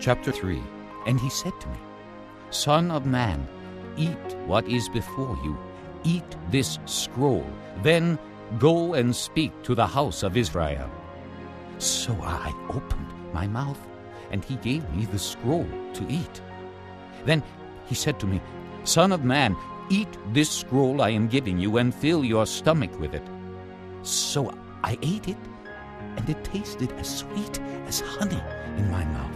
Chapter 3. And he said to me, Son of man, eat what is before you. Eat this scroll. Then go and speak to the house of Israel. So I opened my mouth, and he gave me the scroll to eat. Then he said to me, Son of man, eat this scroll I am giving you, and fill your stomach with it. So I ate it, and it tasted as sweet as honey in my mouth.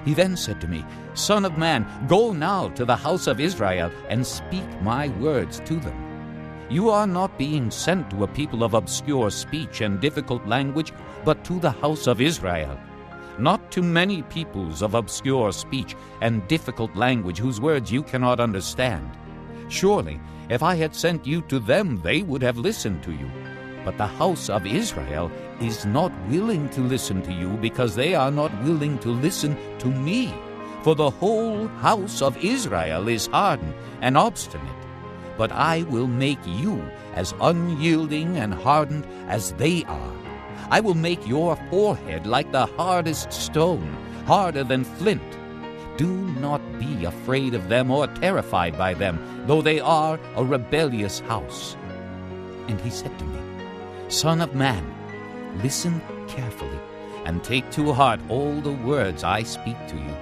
He then said to me, Son of man, go now to the house of Israel, and speak my words to them. You are not being sent to a people of obscure speech and difficult language, but to the house of Israel. Not to many peoples of obscure speech and difficult language whose words you cannot understand. Surely, if I had sent you to them, they would have listened to you. But the house of Israel is not willing to listen to you, because they are not willing to listen to me. For the whole house of Israel is hardened and obstinate. But I will make you as unyielding and hardened as they are. I will make your forehead like the hardest stone, harder than flint. Do not be afraid of them or terrified by them, though they are a rebellious house. And he said to me, Son of man, listen carefully, and take to heart all the words I speak to you.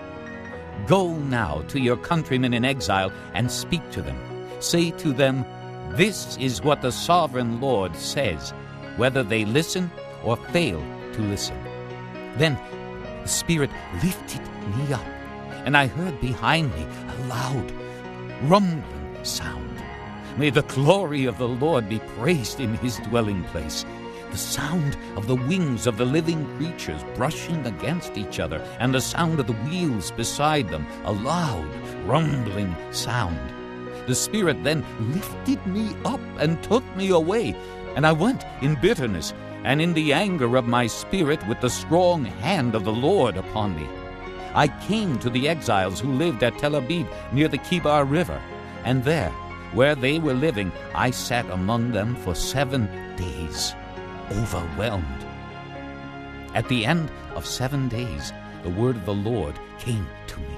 Go now to your countrymen in exile and speak to them. Say to them, This is what the sovereign Lord says, whether they listen or fail to listen. Then the Spirit lifted me up, and I heard behind me a loud, rumbling sound. May the glory of the Lord be praised in his dwelling place. The sound of the wings of the living creatures brushing against each other, and the sound of the wheels beside them, a loud, rumbling sound. The Spirit then lifted me up and took me away, and I went in bitterness and in the anger of my spirit with the strong hand of the Lord upon me. I came to the exiles who lived at Tel Aviv near the Kibar River, and there, where they were living, I sat among them for 7 days, overwhelmed. At the end of 7 days, the word of the Lord came to me.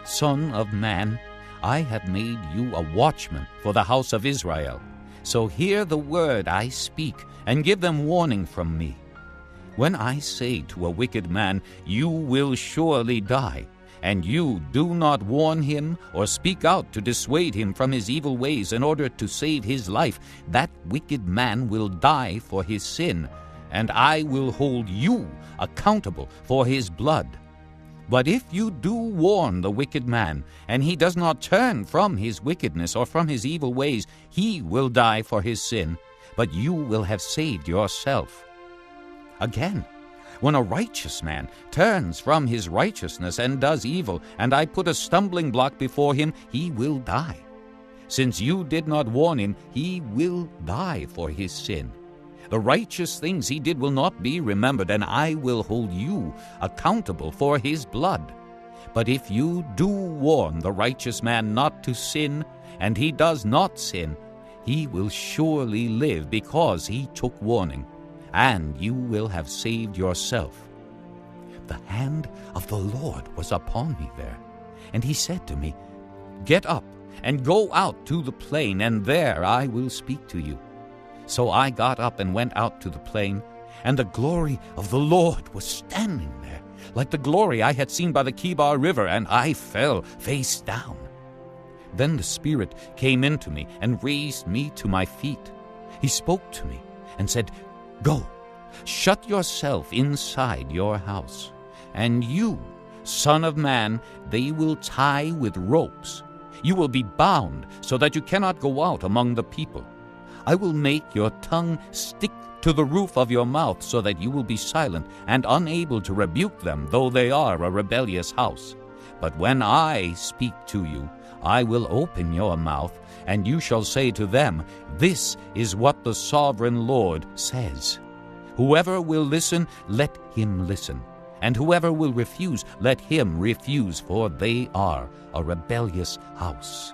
Son of man, I have made you a watchman for the house of Israel. So hear the word I speak, and give them warning from me. When I say to a wicked man, You will surely die, and you do not warn him or speak out to dissuade him from his evil ways in order to save his life, that wicked man will die for his sin, and I will hold you accountable for his blood. But if you do warn the wicked man, and he does not turn from his wickedness or from his evil ways, he will die for his sin, but you will have saved yourself. Again, when a righteous man turns from his righteousness and does evil, and I put a stumbling block before him, he will die. Since you did not warn him, he will die for his sin. The righteous things he did will not be remembered, and I will hold you accountable for his blood. But if you do warn the righteous man not to sin, and he does not sin, he will surely live because he took warning, and you will have saved yourself. The hand of the Lord was upon me there, and he said to me, Get up and go out to the plain, and there I will speak to you. So I got up and went out to the plain, and the glory of the Lord was standing there, like the glory I had seen by the Kibar River, and I fell face down. Then the Spirit came into me and raised me to my feet. He spoke to me and said, Go, shut yourself inside your house, and you, son of man, they will tie with ropes. You will be bound so that you cannot go out among the people. I will make your tongue stick to the roof of your mouth so that you will be silent and unable to rebuke them, though they are a rebellious house. But when I speak to you, I will open your mouth, and you shall say to them, This is what the sovereign Lord says. Whoever will listen, let him listen. And whoever will refuse, let him refuse, for they are a rebellious house.